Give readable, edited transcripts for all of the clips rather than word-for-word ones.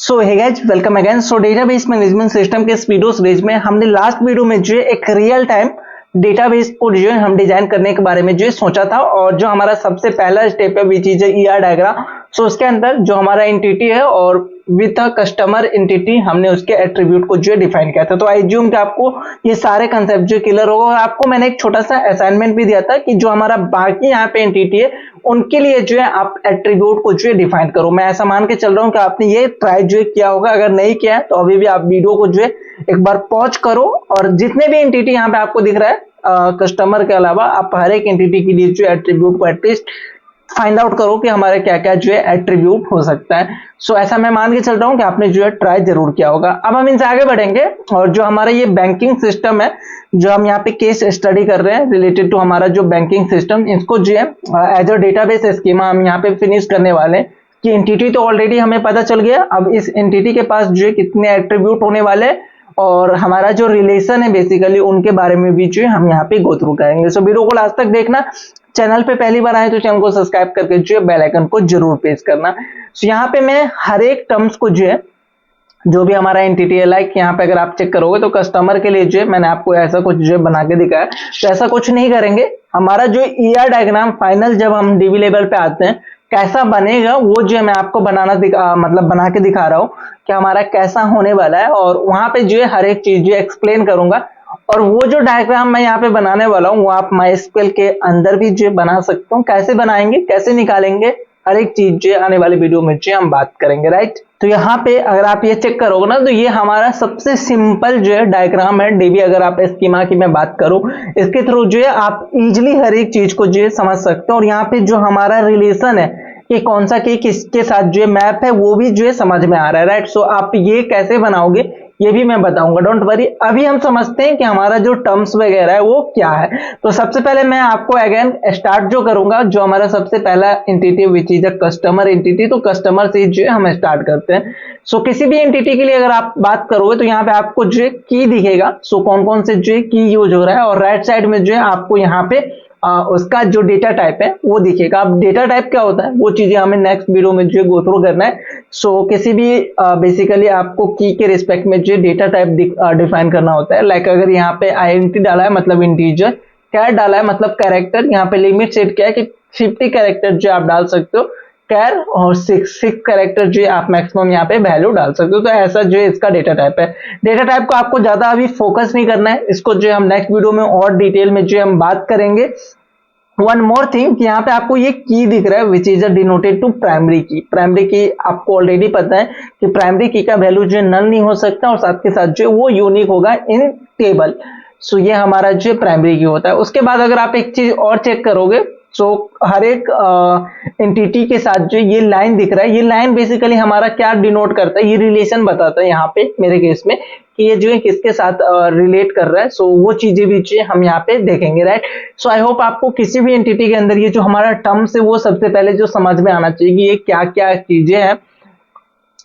सो hey guys, welcome again. So database management system के इस video series में हमने लास्ट वीडियो में जो है एक रियल टाइम डेटाबेस को जो है हम डिजाइन करने के बारे में जो है सोचा था, और जो हमारा सबसे पहला स्टेप है विच इज ईआर डायग्राम। सो उसके अंदर जो हमारा एंटिटी है और विद अ कस्टमर एंटिटी हमने उसके एट्रीब्यूट को जो है डिफाइन किया था। तो आई ज्यूम कि आपको ये सारे कंसेप्ट जो क्लियर होगा, और आपको मैंने एक छोटा सा असाइनमेंट भी दिया था कि जो हमारा बाकी यहाँ पे एंटिटी है उनके लिए जो है आप एट्रीब्यूट को जो है डिफाइन करो। मैं ऐसा मान के चल रहा हूँ कि आपने ये ट्राई जो है किया होगा। अगर नहीं किया है तो अभी भी आप वीडियो को जो है एक बार पॉज करो, और जितने भी एंटिटी यहाँ पे आपको दिख रहा है कस्टमर के अलावा, आप हर एक एंटिटी के लिए जो एट्रीब्यूट को एटलीस्ट फाइंड आउट करो कि हमारे क्या क्या जो है एट्रीब्यूट हो सकता है। सो ऐसा मैं मान के चल रहा हूँ कि आपने जो है ट्राई जरूर किया होगा। अब हम इनसे आगे बढ़ेंगे, और जो हमारा ये बैंकिंग सिस्टम है, जो हम यहाँ पे केस स्टडी कर रहे हैं रिलेटेड टू हमारा जो बैंकिंग सिस्टम, इसको जो है एज अ डेटाबेस स्कीमा हम यहाँ पे फिनिश करने वाले हैं। कि एंटिटी तो ऑलरेडी हमें पता चल गया, अब इस एंटिटी के पास जो है कितने एट्रीब्यूट होने वाले हैं और हमारा जो रिलेशन है बेसिकली उनके बारे में भी जो है हम यहाँ पे गो थ्रू करेंगे। सो वीडियो को लास्ट तक देखना। चैनल पे पहली बार आए तो चैनल को सब्सक्राइब करके जो है बेल आइकन को जरूर प्रेस करना। सो यहाँ पे मैं हर एक टर्म्स को जो है जो भी हमारा एंटिटी है, लाइक यहाँ पे अगर आप चेक करोगे तो कस्टमर के लिए जो है मैंने आपको ऐसा कुछ जो है बना के दिखाया, तो ऐसा कुछ नहीं करेंगे। हमारा जो ईआर डायग्राम फाइनल जब हम डीबी लेवल पे आते हैं कैसा बनेगा वो जो है मैं आपको मतलब बना के दिखा रहा हूँ कि हमारा कैसा होने वाला है, और वहां पे जो है हर एक चीज जो एक्सप्लेन करूंगा। और वो जो डायग्राम मैं यहाँ पे बनाने वाला हूँ वो आप माइस्क्वेल के अंदर भी जो बना सकते हो। कैसे बनाएंगे, कैसे निकालेंगे, हर एक चीज जो आने वाले वीडियो में जो हम बात करेंगे, राइट। तो यहाँ पे अगर आप ये चेक करोगे ना, तो ये हमारा सबसे सिंपल जो है डायग्राम है डीबी। अगर आप स्कीमा की मैं बात करूं, इसके थ्रू जो है आप इजिली हर एक चीज को जो है समझ सकते हो। और यहाँ पे जो हमारा रिलेशन है कि कौन सा की किसके साथ जो है मैप है वो भी जो है समझ में आ रहा है, राइट। सो आप ये कैसे बनाओगे ये भी मैं बताऊंगा, डोंट वरी। अभी हम समझते हैं कि हमारा जो टर्म्स वगैरह है वो क्या है। तो सबसे पहले मैं आपको अगेन स्टार्ट जो करूंगा, जो हमारा सबसे पहला entity which is a customer entity, तो कस्टमर से जो है हम स्टार्ट करते हैं। सो किसी भी एंटिटी के लिए अगर आप बात करोगे तो यहाँ पे आपको जो है की दिखेगा। सो कौन कौन से जो है की यूज हो रहा है, और राइट साइड में जो है आपको यहाँ पे उसका जो डेटा टाइप है वो दिखेगा। अब डेटा टाइप क्या होता है वो चीजें हमें नेक्स्ट वीडियो में जो गो थ्रू करना है। सो किसी भी बेसिकली आपको की के रिस्पेक्ट में जो डेटा टाइप डिफाइन करना होता है। लाइक अगर यहाँ पे आईएनटी डाला है मतलब इंटीजर, कैर डाला है मतलब कैरेक्टर, यहाँ पे लिमिट सेट किया है कि 50 कैरेक्टर जो आप डाल सकते हो कैर, और 6 कैरेक्टर जो आप मैक्सिमम यहाँ पे वैल्यू डाल सकते हो। तो ऐसा जो है इसका डेटा टाइप है। डेटा टाइप को आपको ज्यादा अभी फोकस नहीं करना है, इसको जो हम नेक्स्ट वीडियो में और डिटेल में जो हम बात करेंगे। वन मोर थिंग, यहाँ पे आपको ये की दिख रहा है which is denoted to primary की। प्राइमरी की आपको ऑलरेडी पता है कि प्राइमरी की का वैल्यू जो नल नहीं हो सकता, और साथ के साथ जो वो यूनिक होगा इन टेबल। सो ये हमारा जो प्राइमरी की होता है। उसके बाद अगर आप एक चीज और चेक करोगे, सो हर एक एंटिटी के साथ जो ये लाइन दिख रहा है, ये लाइन बेसिकली हमारा क्या डिनोट करता है, ये रिलेशन बताता है यहाँ पे मेरे केस में कि ये जो है किसके साथ रिलेट कर रहा है। सो वो चीजें भी हम यहाँ पे देखेंगे, राइट। सो आई होप आपको किसी भी एंटिटी के अंदर ये जो हमारा टर्म्स है वो सबसे पहले जो समझ में आना चाहिए कि ये क्या क्या चीजें हैं।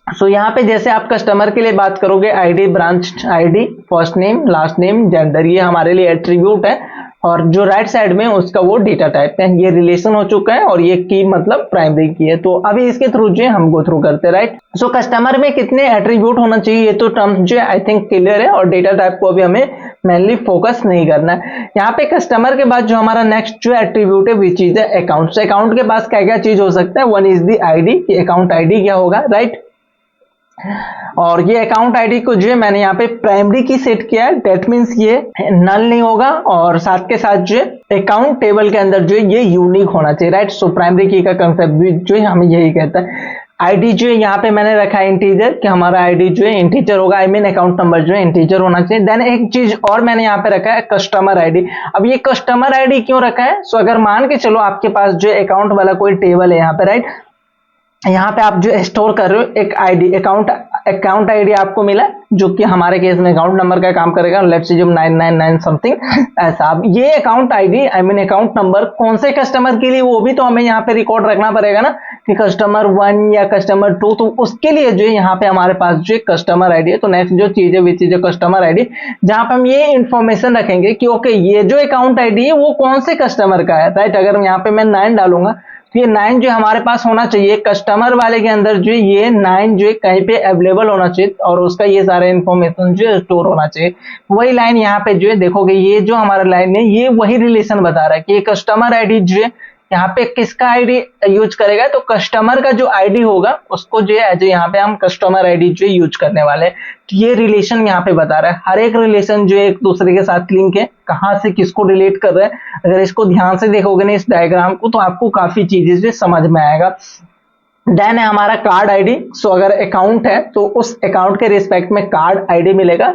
सो यहाँ पे जैसे आप कस्टमर के लिए बात करोगे, ID, branch ID, first name, last name, gender, ये हमारे लिए एट्रीब्यूट है। और जो राइट साइड में उसका वो डेटा टाइप है। ये रिलेशन हो चुका है, और ये की मतलब प्राइमरी की है। तो अभी इसके थ्रू जो हम गो थ्रू करते हैं, राइट। सो कस्टमर में कितने एट्रीब्यूट होना चाहिए ये तो टर्म्स जो आई थिंक क्लियर है, और डेटा टाइप को अभी हमें मेनली फोकस नहीं करना है। यहाँ पे कस्टमर के बाद जो हमारा नेक्स्ट जो एट्रीब्यूट है विच इज है अकाउंट। अकाउंट के पास क्या क्या चीज हो सकता है, one is the ID, account ID क्या होगा, राइट। और ये अकाउंट आईडी को जो है मैंने यहाँ पे प्राइमरी की सेट किया है, डेट मीन्स ये नल नहीं होगा, और साथ के साथ जो है अकाउंट टेबल के अंदर जो है ये यूनिक होना चाहिए, राइट। सो प्राइमरी की का कंसेप्ट भी जो है हमें यही कहता है। आईडी जो है यहाँ पे मैंने रखा है इंटीजर, कि हमारा आईडी जो है इंटीजर होगा, आई मीन अकाउंट नंबर जो है इंटीजर होना चाहिए। देन एक चीज और मैंने यहाँ पे रखा है कस्टमर आईडी। अब ये कस्टमर आईडी क्यों रखा है, सो अगर मान के चलो आपके पास जो अकाउंट वाला कोई टेबल है यहाँ पे, राइट, यहाँ पे आप जो स्टोर कर रहे हो एक आईडी, अकाउंट आईडी आपको मिला, जो कि हमारे केस में अकाउंट नंबर का काम करेगा। लेट्स से जो 999 समथिंग ऐसा। अब ये account ID I mean account number कौन से कस्टमर के लिए वो भी तो हमें यहाँ पे रिकॉर्ड रखना पड़ेगा ना, कि कस्टमर 1 या कस्टमर 2, तो उसके लिए जो यहाँ पे हमारे पास जो कस्टमर आईडी है। तो नेक्स्ट जो चीज है विच इज कस्टमर आईडी, जहां पे हम ये इंफॉर्मेशन रखेंगे कि ओके ये जो अकाउंट आईडी है वो कौन से कस्टमर का है, राइट। अगर यहाँ पे मैं 9 डालूंगा तो ये 9 जो हमारे पास होना चाहिए कस्टमर वाले के अंदर, जो ये 9 जो कहीं पे अवेलेबल होना चाहिए और उसका ये सारे इन्फॉर्मेशन जो स्टोर होना चाहिए। वही लाइन यहाँ पे जो है देखोगे, ये जो हमारा लाइन है ये वही रिलेशन बता रहा है कि ये कस्टमर आईडी जो है यहाँ पे किसका आईडी यूज करेगा, तो कस्टमर का जो आईडी होगा उसको जो है यहाँ पे हम कस्टमर आईडी जो यूज करने वाले हैं। तो ये रिलेशन यहाँ पे बता रहा है, हर एक रिलेशन जो है एक दूसरे के साथ लिंक है, कहाँ से किसको रिलेट कर रहा है। अगर इसको ध्यान से देखोगे ना इस डायग्राम को, तो आपको काफी चीजें जो समझ में आएगा। देन है हमारा कार्ड आईडी। सो अगर अकाउंट है तो उस अकाउंट के रिस्पेक्ट में कार्ड आईडी मिलेगा,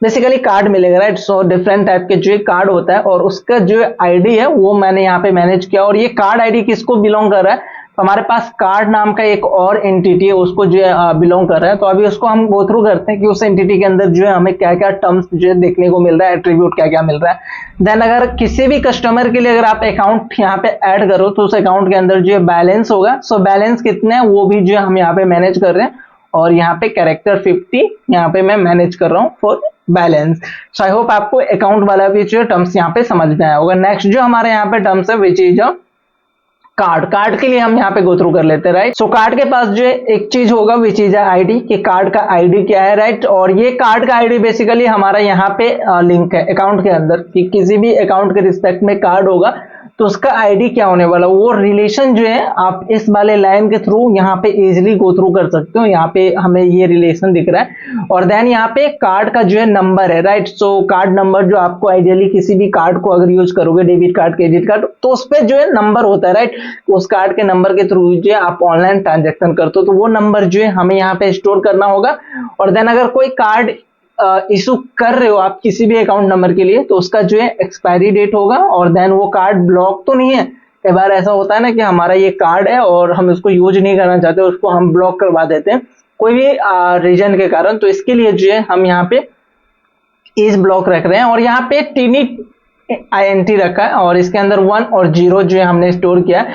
बेसिकली कार्ड मिलेगा, राइट। सो डिफरेंट टाइप के जो कार्ड होता है और उसका जो आईडी है वो मैंने यहाँ पे मैनेज किया। और ये कार्ड आईडी किसको बिलोंग कर रहा है, तो हमारे पास कार्ड नाम का एक और एंटिटी है उसको जो है बिलोंग कर रहा है। तो अभी उसको हम गो थ्रू करते हैं कि उस एंटिटी के अंदर जो है हमें क्या क्या टर्म्स जो है देखने को मिल रहा है, एट्रीब्यूट क्या क्या मिल रहा है। देन अगर किसी भी कस्टमर के लिए अगर आप अकाउंट यहाँ पे ऐड करो तो उस अकाउंट के अंदर जो है बैलेंस होगा। सो बैलेंस कितने हैं वो भी जो है हम यहाँ पे मैनेज कर रहे हैं। और यहाँ पे कैरेक्टर 50 यहाँ पे मैं मैनेज कर रहा हूँ for balance. So I hope आपको अकाउंट वाला भी जो टर्म्स यहाँ पे समझ में आया होगा। नेक्स्ट जो हमारे यहाँ पे टर्म्स है विच इज कार्ड के लिए हम यहाँ पे गो थ्रू कर लेते हैं, राइट। सो कार्ड के पास जो है एक चीज होगा विच इज आईडी, कि कार्ड का आईडी क्या है, राइट। और ये कार्ड का आईडी बेसिकली हमारा यहाँ पे लिंक है अकाउंट के अंदर, कि किसी भी अकाउंट के रिस्पेक्ट में कार्ड होगा तो उसका आईडी क्या होने वाला, वो रिलेशन जो है आप इस वाले लाइन के थ्रू यहाँ पे इजिली गो थ्रू कर सकते हो। यहाँ पे हमें ये रिलेशन दिख रहा है। और देन यहाँ पे कार्ड का जो है नंबर है, राइट। सो कार्ड नंबर जो आपको आइडियली किसी भी कार्ड को अगर यूज करोगे, डेबिट कार्ड क्रेडिट कार्ड, तो उस पर जो है नंबर होता है, राइट। उस कार्ड के नंबर के थ्रू जो है आप ऑनलाइन ट्रांजेक्शन करते हो, तो वो नंबर जो है हमें यहाँ पे स्टोर करना होगा। और देन अगर कोई कार्ड इशू कर रहे हो आप किसी भी अकाउंट नंबर के लिए, तो उसका जो है एक्सपायरी डेट होगा। और देन वो कार्ड ब्लॉक तो नहीं है, कई बार ऐसा होता है ना कि हमारा ये कार्ड है और हम इसको यूज नहीं करना चाहते, उसको हम ब्लॉक करवा देते हैं कोई भी रीजन के कारण। तो इसके लिए जो है हम यहाँ पे इस ब्लॉक रख रहे हैं और यहाँ पे टीनी INT रखा है और इसके अंदर 1 और 0 जो है हमने स्टोर किया।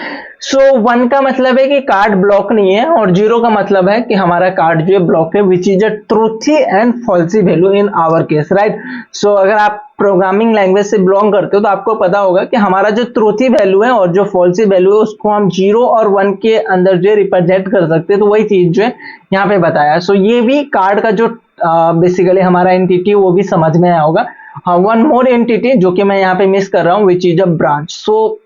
सो 1 का मतलब है कि कार्ड ब्लॉक नहीं है और 0 का मतलब है कि हमारा कार्ड जो है ब्लॉक है, which is a truthy and falsy value in our case, right. So अगर आप प्रोग्रामिंग लैंग्वेज से बिलोंग करते हो तो आपको पता होगा कि हमारा जो ट्रूथी वैल्यू है और जो फॉल्सी वैल्यू है उसको हम 0 और 1 के अंदर जो रिप्रेजेंट कर सकते हैं। तो वही चीज जो है यहाँ पे बताया। सो ये भी कार्ड का जो बेसिकली हमारा एंटिटी वो भी समझ में आया होगा। हाँ, वन मोर एंटिटी जो कि मैं यहाँ पे मिस कर रहा हूँ, विच इज अ ब्रांच। सो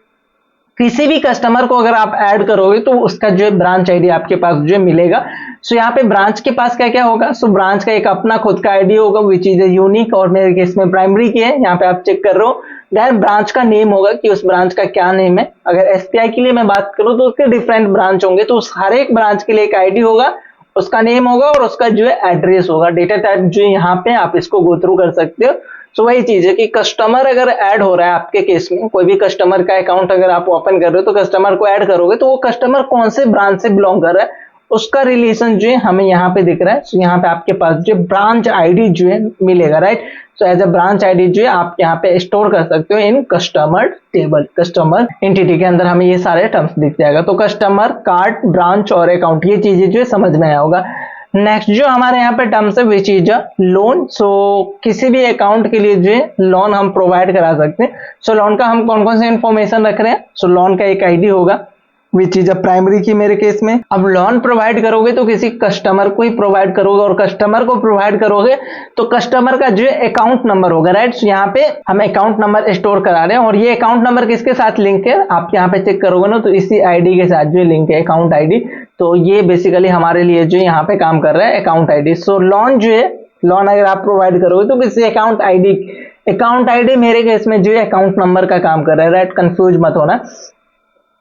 किसी भी कस्टमर को अगर आप ऐड करोगे तो उसका जो है ब्रांच आईडी आपके पास जो है मिलेगा। सो यहाँ पे ब्रांच के पास क्या क्या होगा, सो ब्रांच का एक अपना खुद का आईडी होगा विच इज यूनिक, और मेरे केस में प्राइमरी की है, यहाँ पे आप चेक कर रहे हो। देन ब्रांच का नेम होगा कि उस ब्रांच का क्या नेम है। अगर SBI के लिए मैं बात करूँ तो उसके डिफरेंट ब्रांच होंगे, तो उस हर एक ब्रांच के लिए एक आईडी होगा, उसका नेम होगा और उसका जो है एड्रेस होगा। डेटा टाइप जो है यहाँ पे आप इसको गो थ्रू कर सकते हो। तो वही चीज है कि कस्टमर अगर ऐड हो रहा है आपके केस में, कोई भी कस्टमर का अकाउंट अगर आप ओपन कर रहे हो तो कस्टमर को ऐड करोगे तो वो कस्टमर कौन से ब्रांच से बिलोंग कर रहा है उसका रिलेशन जो है हमें यहाँ पे दिख रहा है। तो यहाँ पे आपके पास जो ब्रांच आईडी जो है मिलेगा, राइट। तो एज अ ब्रांच आईडी जो है आप यहाँ पे स्टोर कर सकते हो in customer table, customer entity के अंदर हमें ये सारे टर्म्स दिख जाएगा। तो कस्टमर, कार्ड, ब्रांच और अकाउंट, ये चीजें जो है समझ में आया होगा। नेक्स्ट जो हमारे यहाँ पे टर्म्स है विच इज अ लोन। सो किसी भी अकाउंट के लिए जो है लोन हम प्रोवाइड करा सकते हैं। सो लोन का हम कौन कौन से इंफॉर्मेशन रख रहे हैं, सो लोन का एक आईडी होगा विच इज अ प्राइमरी की मेरे केस में। अब लोन प्रोवाइड करोगे तो किसी कस्टमर को ही प्रोवाइड करोगे और कस्टमर को प्रोवाइड करोगे तो कस्टमर का जो है अकाउंट नंबर होगा, राइट। सो यहाँ पे हम अकाउंट नंबर स्टोर करा रहे हैं और ये अकाउंट नंबर किसके साथ लिंक है, आप यहाँ पे चेक करोगे ना तो इसी आईडी के साथ जो लिंक है, अकाउंट आईडी। तो ये बेसिकली हमारे लिए जो यहाँ पे काम कर रहा है अकाउंट आईडी। सो लोन जो है, लोन अगर आप प्रोवाइड करोगे तो किसी अकाउंट आईडी मेरे केस में जो है अकाउंट नंबर का काम कर रहा है, राइट। कंफ्यूज मत होना।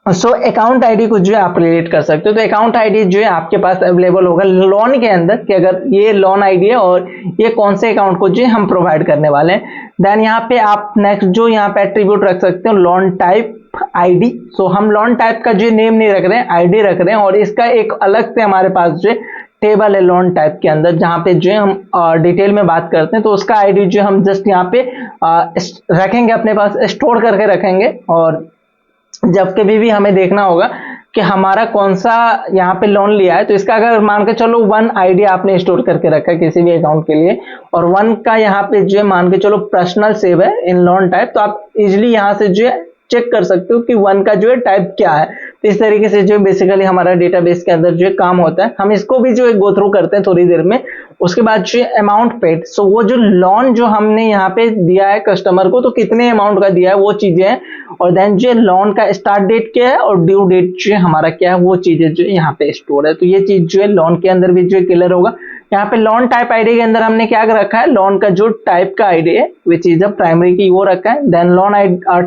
सो अकाउंट आईडी को जो है आप रिलेट कर सकते हो। तो अकाउंट आईडी जो है आपके पास अवेलेबल होगा लोन के अंदर कि अगर ये लोन आईडी है और ये कौन से अकाउंट को जो है हम प्रोवाइड करने वाले हैं। देन यहाँ पे आप नेक्स्ट जो यहाँ पे एट्रीब्यूट रख सकते हो लोन टाइप आईडी। सो हम लोन टाइप का जो नेम नहीं रख रहे हैं, आईडी रख रहे हैं और इसका एक अलग से हमारे पास जो टेबल है लोन टाइप के अंदर, जहाँ पे जो है हम डिटेल में बात करते हैं। तो उसका आईडी जो हम जस्ट यहाँ पे रखेंगे, अपने पास स्टोर करके रखेंगे। और जब कभी भी हमें देखना होगा कि हमारा कौन सा यहाँ पे लोन लिया है, तो इसका अगर मान के चलो 1 आईडी आपने स्टोर करके रखा है किसी भी अकाउंट के लिए और 1 का यहाँ पे जो मान के चलो पर्सनल सेव है इन लोन टाइप, तो आप इजिली यहाँ से जो है चेक कर सकते हो कि 1 का जो है टाइप क्या है। तो इस तरीके से जो बेसिकली हमारा डेटाबेस के अंदर जो है काम होता है। हम इसको भी जो है गो थ्रू करते हैं थोड़ी देर में। उसके बाद जो अमाउंट पेड, सो वो जो लोन जो हमने यहाँ पे दिया है कस्टमर को, तो कितने अमाउंट का दिया है वो चीजें हैं। और देन जो लोन का स्टार्ट डेट क्या है और ड्यू डेट जो है हमारा क्या है, वो चीजें जो यहाँ पे स्टोर है। तो ये चीज जो है लोन के अंदर भी जो है क्लियर होगा। यहाँ पे लोन टाइप आईडी के अंदर हमने क्या रखा है, लोन का जो टाइप का आईडी है विच इज अ प्राइमरी की वो रखा है। देन लोन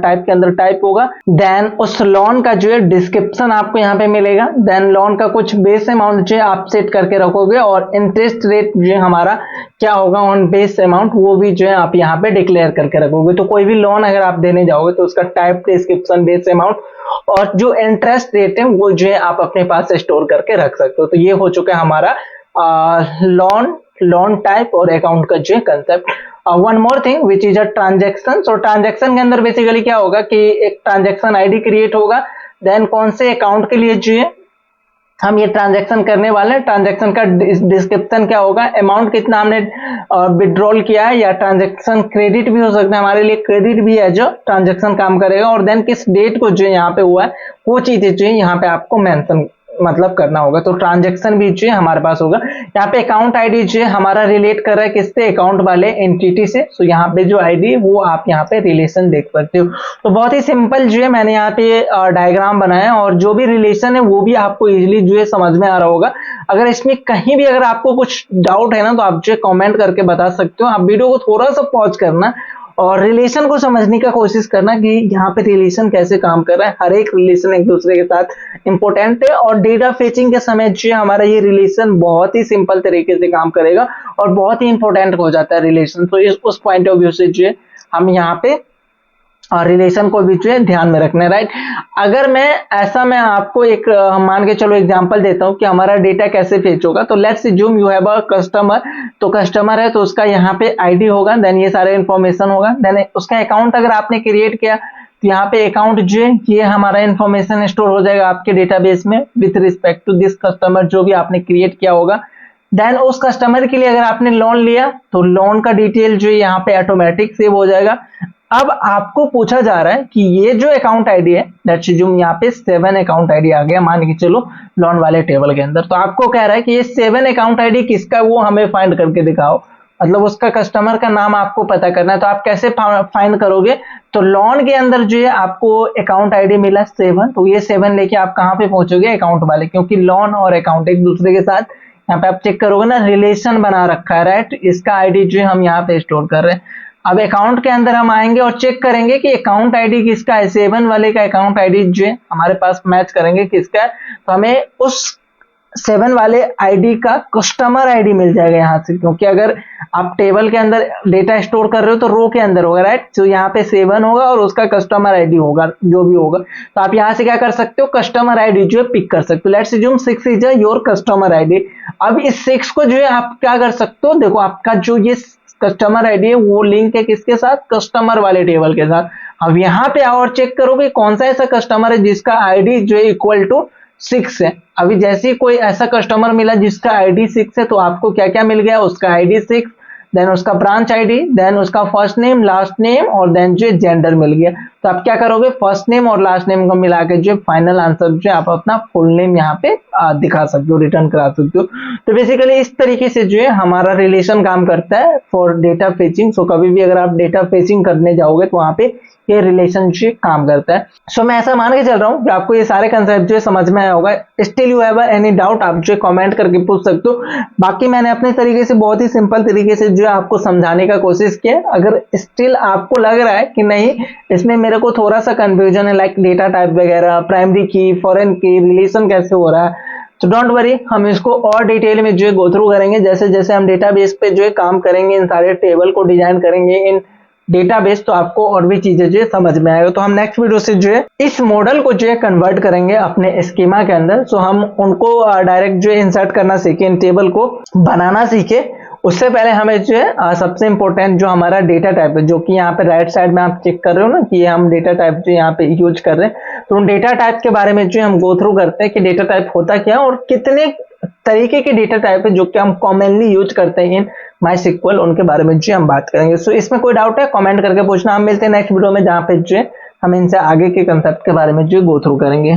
टाइप के अंदर टाइप होगा। देन उस लोन का जो है डिस्क्रिप्शन आपको यहाँ पे मिलेगा। देन लोन का कुछ बेस अमाउंट जो है आप सेट करके रखोगे और इंटरेस्ट रेट जो है हमारा क्या होगा ऑन बेस अमाउंट, वो भी जो है आप यहाँ पे डिक्लेयर करके रखोगे। तो कोई भी लोन अगर आप देने जाओगे तो उसका टाइप, डिस्क्रिप्शन, बेस अमाउंट और जो इंटरेस्ट रेट है वो जो है आप अपने पास स्टोर करके रख सकते हो। तो ये हो चुका है हमारा लोन टाइप और अकाउंट का जो है concept. One more thing which is a transaction. So transaction के अंदर बेसिकली क्या होगा कि एक ट्रांजेक्शन आईडी क्रिएट होगा। देन कौन से अकाउंट के लिए जो है हम ये ट्रांजैक्शन करने वाले हैं, ट्रांजैक्शन का डिस्क्रिप्शन क्या होगा, अमाउंट कितना हमने विड्रॉल किया है, या ट्रांजैक्शन क्रेडिट भी हो सकता है हमारे लिए, क्रेडिट भी है जो ट्रांजैक्शन काम करेगा। और देन किस डेट को जो यहाँ पे हुआ है वो चीजें जो है यहाँ पे आपको मेंशन मतलब करना होगा। तो ट्रांजैक्शन भी जो है हमारे पास होगा। यहाँ पे अकाउंट आईडी जो है हमारा रिलेट कर रहा है किससे, अकाउंट वाले एंटिटी से। सो यहाँ पे जो आईडी वो आप यहाँ पे रिलेशन देख सकते हो। तो बहुत ही सिंपल जो है मैंने यहाँ पे डायग्राम बनाया और जो भी रिलेशन है वो भी आपको इजीली जो है समझ में आ रहा होगा। अगर इसमें कहीं भी अगर आपको कुछ डाउट है ना तो आप जो कमेंट करके बता सकते हो। आप वीडियो को थोड़ा सा पॉज करना और रिलेशन को समझने का कोशिश करना कि यहाँ पे रिलेशन कैसे काम कर रहा है। हर एक रिलेशन एक दूसरे के साथ इंपॉर्टेंट है और डेटा फेचिंग के समय जो हमारा ये रिलेशन बहुत ही सिंपल तरीके से काम करेगा और बहुत ही इंपॉर्टेंट हो जाता है रिलेशन। तो उस पॉइंट ऑफ व्यू से जो है हम यहाँ पे और रिलेशन को भी जो है ध्यान में रखना है, राइट। अगर मैं आपको एक मान के चलो एग्जांपल देता हूं कि हमारा डेटा कैसे फेच होगा। तो let's assume you have a customer. तो कस्टमर है तो उसका यहाँ पे आईडी होगा, देन ये सारे इंफॉर्मेशन होगा। देन उसका अकाउंट अगर आपने क्रिएट किया तो यहाँ पे अकाउंट जो है ये हमारा इंफॉर्मेशन स्टोर हो जाएगा आपके डेटाबेस में with respect to this customer जो भी आपने क्रिएट किया होगा। देन उस कस्टमर के लिए अगर आपने लोन लिया तो लोन का डिटेल जो है यहाँ पे ऑटोमेटिक सेव हो जाएगा। अब आपको पूछा जा रहा है कि ये जो अकाउंट आईडी है, लेट्स अज्यूम यहाँ पे 7 अकाउंट आईडी आ गया मान के चलो लोन वाले टेबल के अंदर। तो आपको कह रहा है कि ये 7 अकाउंट आईडी किसका वो हमें फाइंड करके दिखाओ, मतलब उसका कस्टमर का नाम आपको पता करना है। तो आप कैसे फाइंड करोगे, तो लोन के अंदर जो है आपको अकाउंट आईडी मिला 7, तो ये 7 लेके आप कहाँ पे पहुंचोगे, अकाउंट वाले, क्योंकि लोन और अकाउंट एक दूसरे के साथ यहाँ पे आप चेक करोगे ना रिलेशन बना रखा है, राइट। इसका आईडी जो है हम यहाँ पे स्टोर कर रहे हैं। अब अकाउंट के अंदर हम आएंगे और चेक करेंगे कि अकाउंट आईडी किसका है, 7 वाले का अकाउंट आईडी जो है हमारे पास मैच करेंगे किसका है। तो हमें उस 7 वाले आईडी का कस्टमर आईडी मिल जाएगा यहाँ से, क्योंकि अगर आप टेबल के अंदर डेटा स्टोर कर रहे हो तो रो के अंदर होगा, राइट। तो यहाँ पे 7 होगा और उसका कस्टमर आईडी होगा जो भी होगा। तो आप यहाँ से क्या कर सकते हो, कस्टमर आईडी जो है पिक कर सकते हो। Let's assume 6 is your customer ID. अब इस 6 को जो है आप क्या कर सकते हो, देखो आपका जो ये कस्टमर आईडी है वो लिंक है किसके साथ, कस्टमर वाले टेबल के साथ। अब यहाँ पे आओ और चेक करोगे कौन सा ऐसा कस्टमर है जिसका आईडी जो है इक्वल टू 6 है। अभी जैसे ही कोई ऐसा कस्टमर मिला जिसका आईडी 6 है तो आपको क्या क्या मिल गया, उसका आईडी 6, देन उसका ब्रांच आईडी, देन उसका फर्स्ट नेम, लास्ट नेम और देन जो जेंडर मिल गया। तो आप क्या करोगे, फर्स्ट नेम और लास्ट नेम को मिला के जो फाइनल आंसर जो आप अपना फुल नेम यहाँ पे दिखा सकते हो, रिटर्न करा सकते हो। तो बेसिकली इस तरीके से जो है हमारा रिलेशन काम करता है फॉर डेटा फेचिंग। सो कभी भी अगर आप डेटा फेचिंग करने जाओगे तो वहां पे ये रिलेशनशिप काम करता है। सो मैं ऐसा मान के चल रहा हूँ कि आपको ये सारे कंसेप्ट जो है समझ में आया होगा। Still you have any doubt आप जो कमेंट करके पूछ सकते हो। बाकी मैंने अपने तरीके से बहुत ही सिंपल तरीके से जो है आपको समझाने का कोशिश किया। अगर स्टिल आपको लग रहा है कि नहीं इसमें मेरे को थोड़ा सा कंफ्यूजन है, लाइक डेटा टाइप वगैरह, प्राइमरी की, फॉरेन की, रिलेशन कैसे हो रहा है, तो डोंट वरी, हम इसको और डिटेल में जो है गो थ्रू करेंगे। जैसे जैसे हम डेटाबेस पे जो है काम करेंगे, इन सारे टेबल को डिजाइन करेंगे इन डेटाबेस, तो आपको और भी चीजें जो है समझ में आएगा। तो हम नेक्स्ट वीडियो से जो है इस मॉडल को जो है कन्वर्ट करेंगे अपने स्कीमा के अंदर। सो हम उनको डायरेक्ट जो है इंसर्ट करना सीखे, इन टेबल को बनाना सीखे। उससे पहले हमें जो है सबसे इंपॉर्टेंट जो हमारा डेटा टाइप है, जो कि यहाँ पे राइट साइड में आप चेक कर रहे हो ना कि हम डेटा टाइप जो यहाँ पे यूज कर रहे हैं, तो उन डेटा टाइप के बारे में जो हम गो थ्रू करते हैं कि डेटा टाइप होता क्या है और कितने तरीके के डेटा टाइप है जो कि हम कॉमनली यूज करते हैं इन MySQL, उनके बारे में जो हम बात करेंगे। सो इसमें कोई डाउट है कमेंट करके पूछना। हम मिलते हैं नेक्स्ट वीडियो में जहाँ पे जो है हम इनसे आगे के कंसेप्ट के बारे में जो गो थ्रू करेंगे।